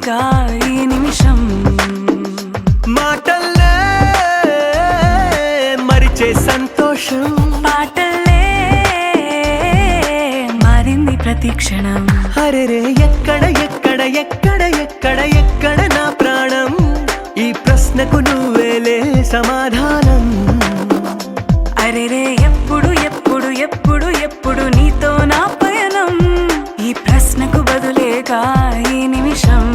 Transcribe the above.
బదులేగా ఈ నిమిషం. మాటల్లే మరిచే సంతోషం, పాటల్లే మారింది ప్రతి క్షణం. అరెరే ఎక్కడ ఎక్కడ ఎక్కడ ఎక్కడ ఎక్కడ నా ప్రాణం, ఈ ప్రశ్నకు నువ్వేలే సమాధానం. అరెరే ఎప్పుడు ఎప్పుడు ఎప్పుడు ఎప్పుడు నీతో నా పయనం, ఈ ప్రశ్నకు బదులేగా ఈ నిమిషం.